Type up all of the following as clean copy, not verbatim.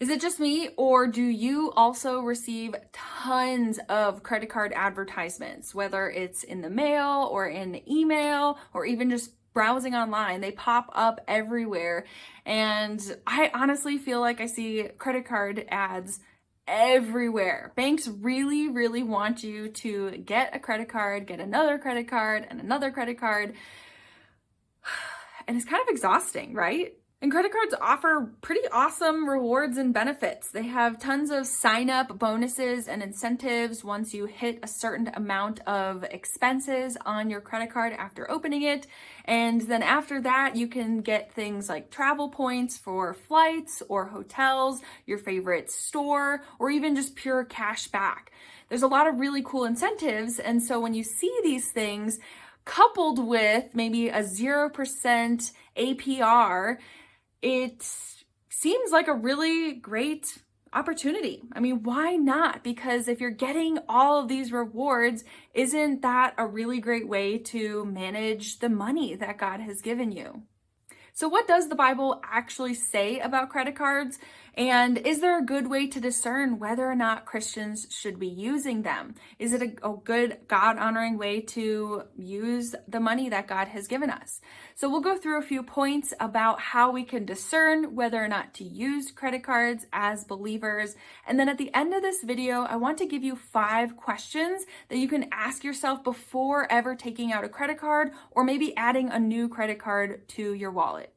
Is it just me, or do you also receive tons of credit card advertisements, whether it's in the mail or in email or even just browsing online? They pop up everywhere. And I honestly feel like I see credit card ads everywhere. Banks really, really want you to get a credit card, get another credit card, and another credit card. And it's kind of exhausting, right? And credit cards offer pretty awesome rewards and benefits. They have tons of sign-up bonuses and incentives once you hit a certain amount of expenses on your credit card after opening it. And then after that, you can get things like travel points for flights or hotels, your favorite store, or even just pure cash back. There's a lot of really cool incentives. And so when you see these things, coupled with maybe a 0% APR, it seems like a really great opportunity. I mean, why not? Because if you're getting all of these rewards, isn't that a really great way to manage the money that God has given you? So what does the Bible actually say about credit cards? And is there a good way to discern whether or not Christians should be using them? Is it a good God-honoring way to use the money that God has given us? So we'll go through a few points about how we can discern whether or not to use credit cards as believers. And then at the end of this video, I want to give you 5 questions that you can ask yourself before ever taking out a credit card or maybe adding a new credit card to your wallet.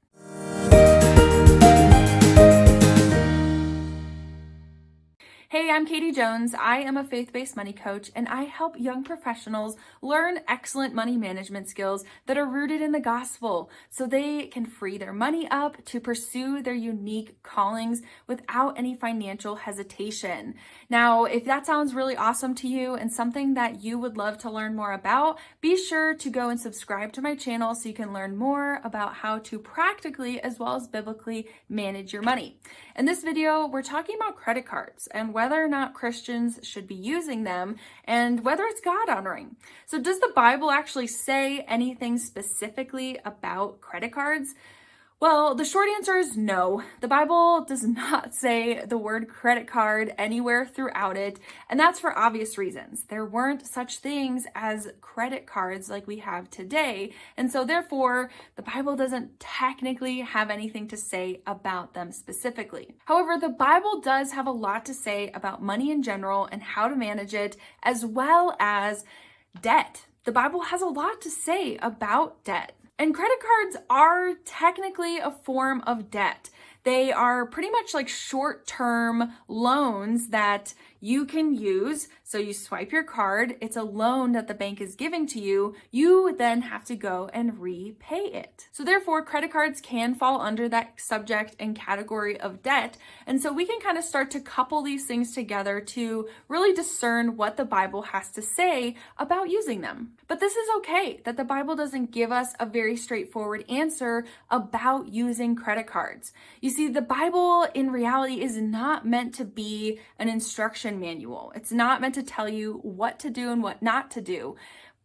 Hey, I'm Katie Jones. I am a faith-based money coach, and I help young professionals learn excellent money management skills that are rooted in the gospel so they can free their money up to pursue their unique callings without any financial hesitation. Now, if that sounds really awesome to you and something that you would love to learn more about, be sure to go and subscribe to my channel so you can learn more about how to practically as well as biblically manage your money. In this video, we're talking about credit cards and whether or not Christians should be using them and whether it's God-honoring. So does the Bible actually say anything specifically about credit cards? Well, the short answer is no. The Bible does not say the word credit card anywhere throughout it, and that's for obvious reasons. There weren't such things as credit cards like we have today, and so therefore, the Bible doesn't technically have anything to say about them specifically. However, the Bible does have a lot to say about money in general and how to manage it, as well as debt. The Bible has a lot to say about debt. And credit cards are technically a form of debt. They are pretty much like short-term loans that you can use. So you swipe your card, it's a loan that the bank is giving to you. You then have to go and repay it. So therefore, credit cards can fall under that subject and category of debt. And so we can kind of start to couple these things together to really discern what the Bible has to say about using them. But this is okay that the Bible doesn't give us a very straightforward answer about using credit cards. You see, the Bible in reality is not meant to be an instruction manual. It's not meant to tell you what to do and what not to do.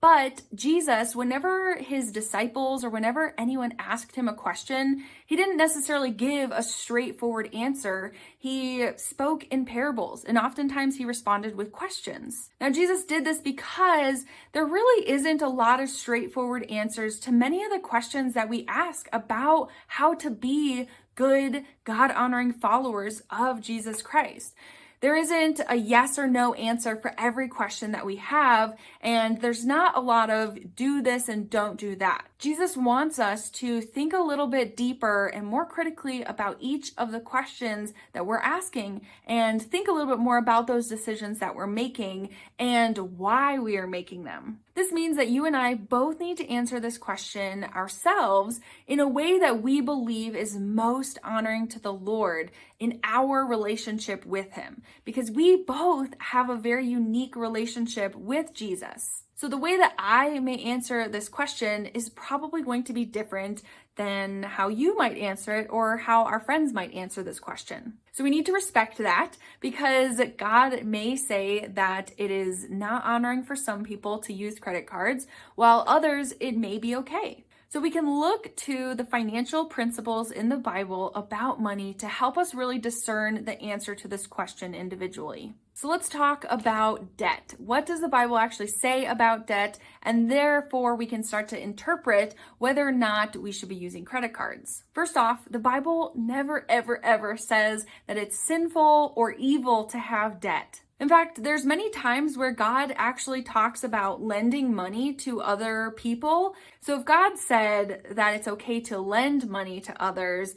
But Jesus, whenever his disciples or whenever anyone asked him a question, he didn't necessarily give a straightforward answer. He spoke in parables, and oftentimes he responded with questions. Now, Jesus did this because there really isn't a lot of straightforward answers to many of the questions that we ask about how to be good, God-honoring followers of Jesus Christ. There isn't a yes or no answer for every question that we have, and there's not a lot of do this and don't do that. Jesus wants us to think a little bit deeper and more critically about each of the questions that we're asking and think a little bit more about those decisions that we're making and why we are making them. This means that you and I both need to answer this question ourselves in a way that we believe is most honoring to the Lord in our relationship with him, because we both have a very unique relationship with Jesus. So the way that I may answer this question is probably going to be different than how you might answer it or how our friends might answer this question. So we need to respect that, because God may say that it is not honoring for some people to use credit cards, while others it may be okay. So we can look to the financial principles in the Bible about money to help us really discern the answer to this question individually. So let's talk about debt. What does the Bible actually say about debt? And therefore we can start to interpret whether or not we should be using credit cards. First off, the Bible never, ever, ever says that it's sinful or evil to have debt. In fact, there's many times where God actually talks about lending money to other people. So if God said that it's okay to lend money to others,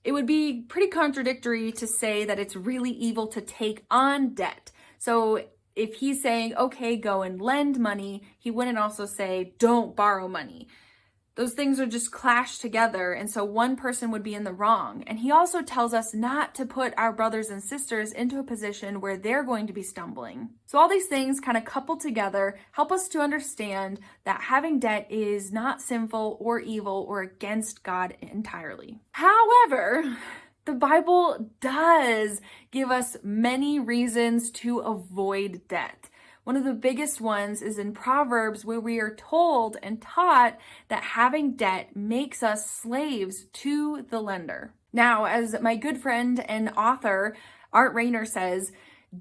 it would be pretty contradictory to say that it's really evil to take on debt. So if he's saying, okay, go and lend money, he wouldn't also say, don't borrow money. Those things would just clash together, and so one person would be in the wrong. And he also tells us not to put our brothers and sisters into a position where they're going to be stumbling. So all these things kind of coupled together help us to understand that having debt is not sinful or evil or against God entirely. However, the Bible does give us many reasons to avoid debt. One of the biggest ones is in Proverbs, where we are told and taught that having debt makes us slaves to the lender. Now, as my good friend and author Art Rayner says,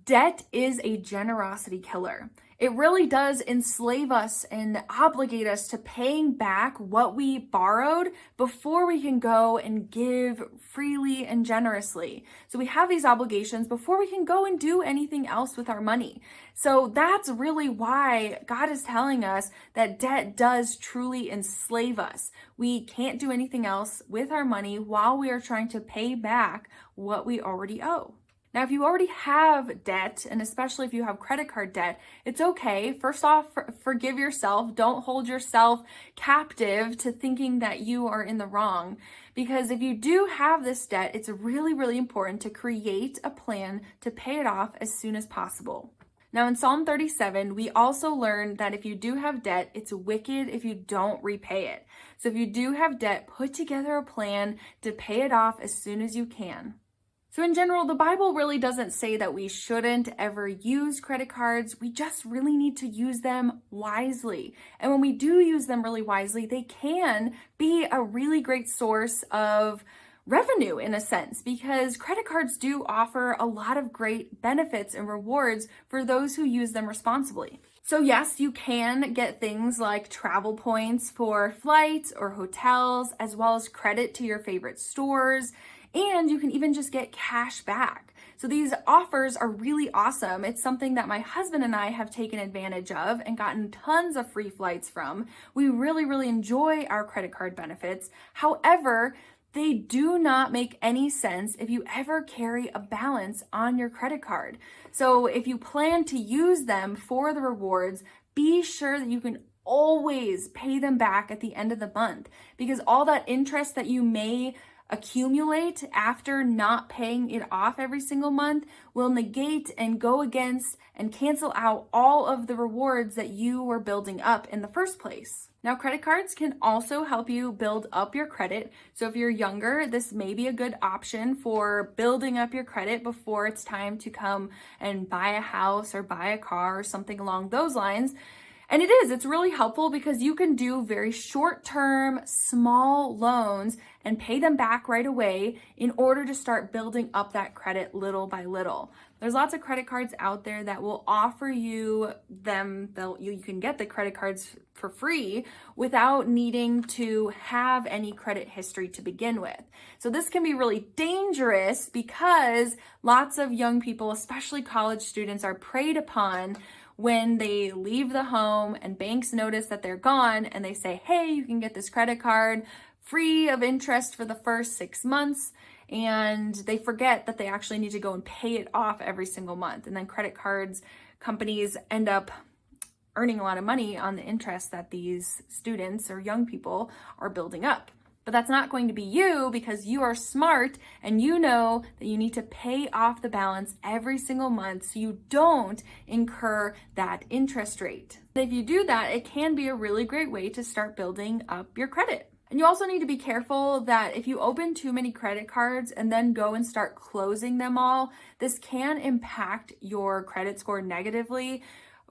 debt is a generosity killer. It really does enslave us and obligate us to paying back what we borrowed before we can go and give freely and generously. So we have these obligations before we can go and do anything else with our money. So that's really why God is telling us that debt does truly enslave us. We can't do anything else with our money while we are trying to pay back what we already owe. Now, if you already have debt, and especially if you have credit card debt, it's okay. First off, forgive yourself. Don't hold yourself captive to thinking that you are in the wrong. Because if you do have this debt, it's really, really important to create a plan to pay it off as soon as possible. Now, in Psalm 37, we also learn that if you do have debt, it's wicked if you don't repay it. So if you do have debt, put together a plan to pay it off as soon as you can. So in general, the Bible really doesn't say that we shouldn't ever use credit cards. We just really need to use them wisely. And when we do use them really wisely, they can be a really great source of revenue in a sense, because credit cards do offer a lot of great benefits and rewards for those who use them responsibly. So yes, you can get things like travel points for flights or hotels, as well as credit to your favorite stores. And you can even just get cash back. So these offers are really awesome. It's something that my husband and I have taken advantage of and gotten tons of free flights from. We really, really enjoy our credit card benefits. However, they do not make any sense if you ever carry a balance on your credit card. So if you plan to use them for the rewards, be sure that you can always pay them back at the end of the month, because all that interest that you may accumulate after not paying it off every single month will negate and go against and cancel out all of the rewards that you were building up in the first place. Now, credit cards can also help you build up your credit. So if you're younger, this may be a good option for building up your credit before it's time to come and buy a house or buy a car or something along those lines. And it's really helpful because you can do very short-term, small loans and pay them back right away in order to start building up that credit little by little. There's lots of credit cards out there that will offer you them. You can get the credit cards for free without needing to have any credit history to begin with. So this can be really dangerous because lots of young people, especially college students, are preyed upon when they leave the home and banks notice that they're gone and they say, hey, you can get this credit card free of interest for the first 6 months. And they forget that they actually need to go and pay it off every single month. And then credit cards companies end up earning a lot of money on the interest that these students or young people are building up. But that's not going to be you, because you are smart and you know that you need to pay off the balance every single month so you don't incur that interest rate. If you do that, it can be a really great way to start building up your credit. And you also need to be careful that if you open too many credit cards and then go and start closing them all, this can impact your credit score negatively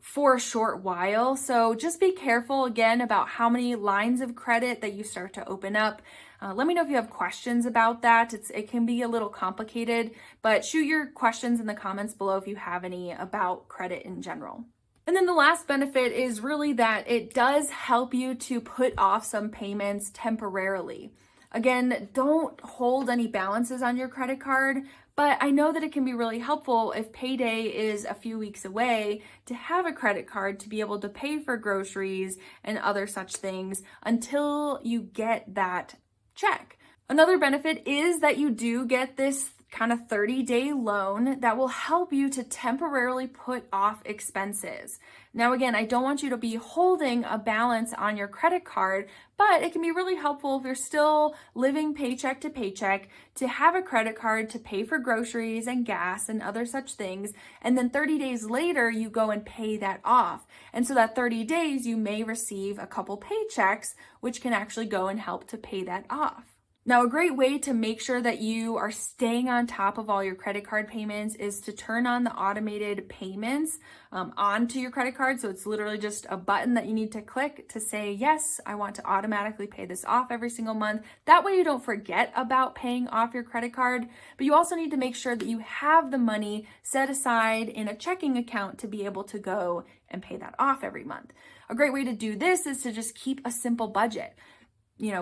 for a short while. So just be careful again about how many lines of credit that you start to open up. Let me know if you have questions about that. It can be a little complicated, but shoot your questions in the comments below if you have any about credit in general. And then the last benefit is really that it does help you to put off some payments temporarily. Again, don't hold any balances on your credit card, but I know that it can be really helpful if payday is a few weeks away to have a credit card to be able to pay for groceries and other such things until you get that check. Another benefit is that you do get this kind of 30-day loan that will help you to temporarily put off expenses. Now, again, I don't want you to be holding a balance on your credit card, but it can be really helpful if you're still living paycheck to paycheck to have a credit card to pay for groceries and gas and other such things. And then 30 days later, you go and pay that off. And so that 30 days, you may receive a couple paychecks, which can actually go and help to pay that off. Now, a great way to make sure that you are staying on top of all your credit card payments is to turn on the automated payments onto your credit card. So it's literally just a button that you need to click to say, yes, I want to automatically pay this off every single month. That way you don't forget about paying off your credit card, but you also need to make sure that you have the money set aside in a checking account to be able to go and pay that off every month. A great way to do this is to just keep a simple budget.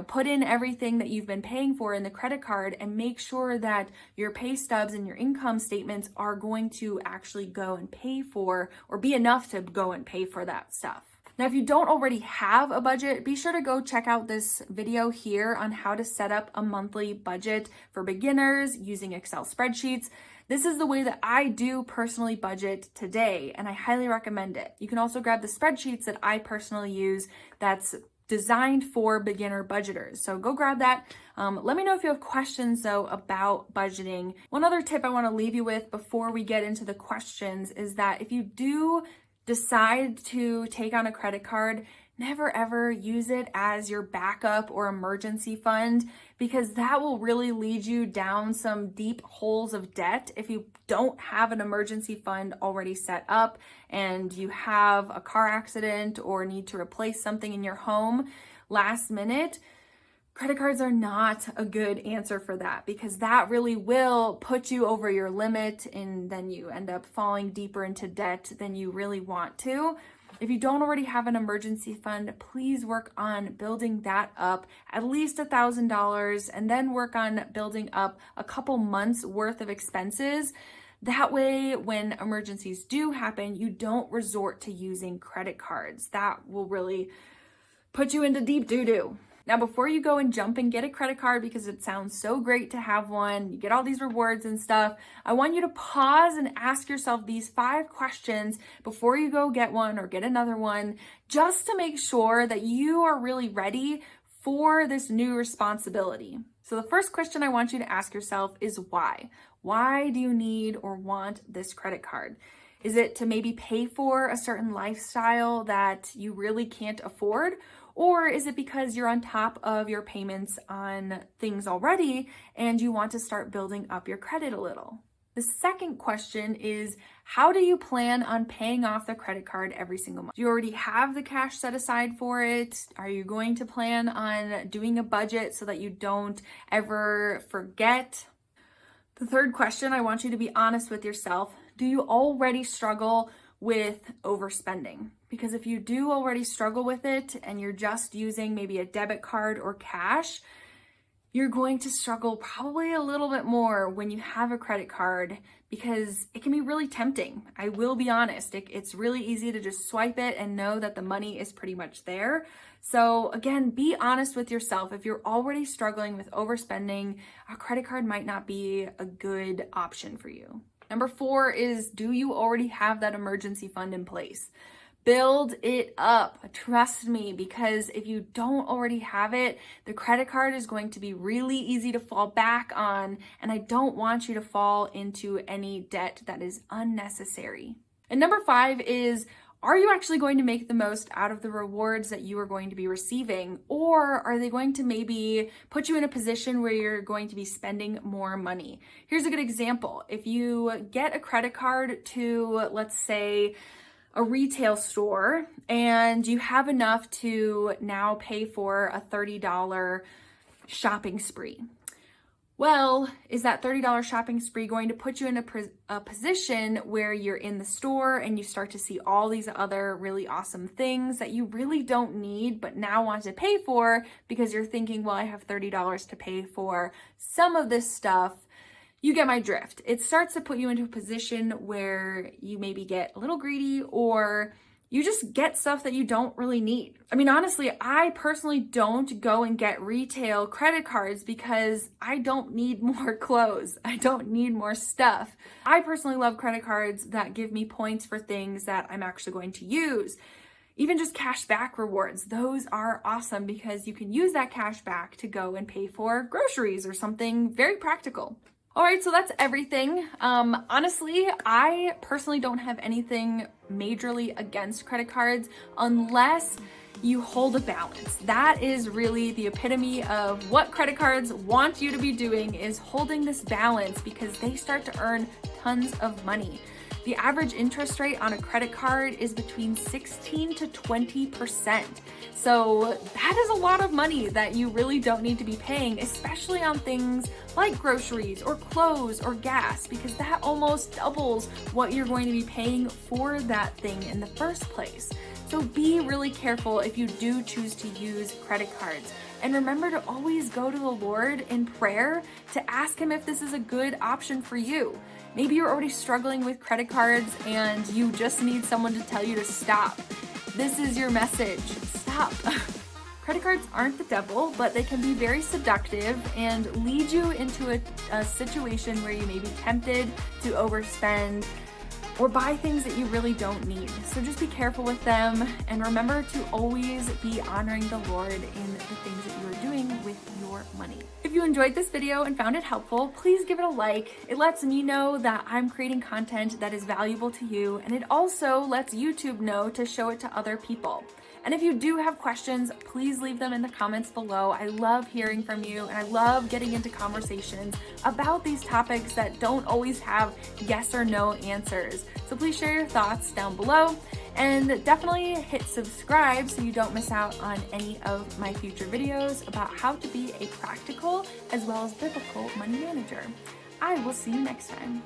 Put in everything that you've been paying for in the credit card and make sure that your pay stubs and your income statements are going to actually go and pay for or be enough to go and pay for that stuff. Now, if you don't already have a budget, be sure to go check out this video here on how to set up a monthly budget for beginners using Excel spreadsheets. This is the way that I do personally budget today, and I highly recommend it. You can also grab the spreadsheets that I personally use that's designed for beginner budgeters. So go grab that. Let me know if you have questions though about budgeting. One other tip I want to leave you with before we get into the questions is that if you do decide to take on a credit card, never ever use it as your backup or emergency fund, because that will really lead you down some deep holes of debt if you don't have an emergency fund already set up and you have a car accident or need to replace something in your home last minute. Credit cards are not a good answer for that, because that really will put you over your limit and then you end up falling deeper into debt than you really want to. If you don't already have an emergency fund, please work on building that up at least $1,000 and then work on building up a couple months worth of expenses. That way, when emergencies do happen, you don't resort to using credit cards. That will really put you into deep doo-doo. Now, before you go and jump and get a credit card, because it sounds so great to have one, you get all these rewards and stuff, I want you to pause and ask yourself these 5 questions before you go get one or get another one, just to make sure that you are really ready for this new responsibility. So the first question I want you to ask yourself is why? Why do you need or want this credit card? Is it to maybe pay for a certain lifestyle that you really can't afford? Or is it because you're on top of your payments on things already and you want to start building up your credit a little? The second question is, how do you plan on paying off the credit card every single month? Do you already have the cash set aside for it? Are you going to plan on doing a budget so that you don't ever forget? The third question, I want you to be honest with yourself. Do you already struggle with overspending? Because if you do already struggle with it and you're just using maybe a debit card or cash, you're going to struggle probably a little bit more when you have a credit card, because it can be really tempting. I will be honest, it's really easy to just swipe it and know that the money is pretty much there. So again, be honest with yourself. If you're already struggling with overspending, a credit card might not be a good option for you. Number 4 is, do you already have that emergency fund in place? Build it up. Trust me, because if you don't already have it, the credit card is going to be really easy to fall back on, and I don't want you to fall into any debt that is unnecessary. And number 5 is, are you actually going to make the most out of the rewards that you are going to be receiving? Or are they going to maybe put you in a position where you're going to be spending more money? Here's a good example. If you get a credit card to, let's say, a retail store and you have enough to now pay for a $30 shopping spree. Well, is that $30 shopping spree going to put you in a position where you're in the store and you start to see all these other really awesome things that you really don't need but now want to pay for because you're thinking, well, I have $30 to pay for some of this stuff? You get my drift. It starts to put you into a position where you maybe get a little greedy or you just get stuff that you don't really need. I mean, honestly, I personally don't go and get retail credit cards because I don't need more clothes. I don't need more stuff. I personally love credit cards that give me points for things that I'm actually going to use. Even just cash back rewards, those are awesome because you can use that cash back to go and pay for groceries or something very practical. All right, so that's everything. Honestly, I personally don't have anything majorly against credit cards unless you hold a balance. That is really the epitome of what credit cards want you to be doing, is holding this balance because they start to earn tons of money. The average interest rate on a credit card is between 16 to 20%. So that is a lot of money that you really don't need to be paying, especially on things like groceries or clothes or gas, because that almost doubles what you're going to be paying for that thing in the first place. So be really careful if you do choose to use credit cards. And remember to always go to the Lord in prayer to ask Him if this is a good option for you. Maybe you're already struggling with credit cards and you just need someone to tell you to stop. This is your message. Stop. Credit cards aren't the devil, but they can be very seductive and lead you into a situation where you may be tempted to overspend or buy things that you really don't need. So just be careful with them and remember to always be honoring the Lord in the things that you are doing with your money. If you enjoyed this video and found it helpful, please give it a like. It lets me know that I'm creating content that is valuable to you, and it also lets YouTube know to show it to other people. And if you do have questions, please leave them in the comments below. I love hearing from you and I love getting into conversations about these topics that don't always have yes or no answers. So please share your thoughts down below and definitely hit subscribe so you don't miss out on any of my future videos about how to be a practical as well as biblical money manager. I will see you next time.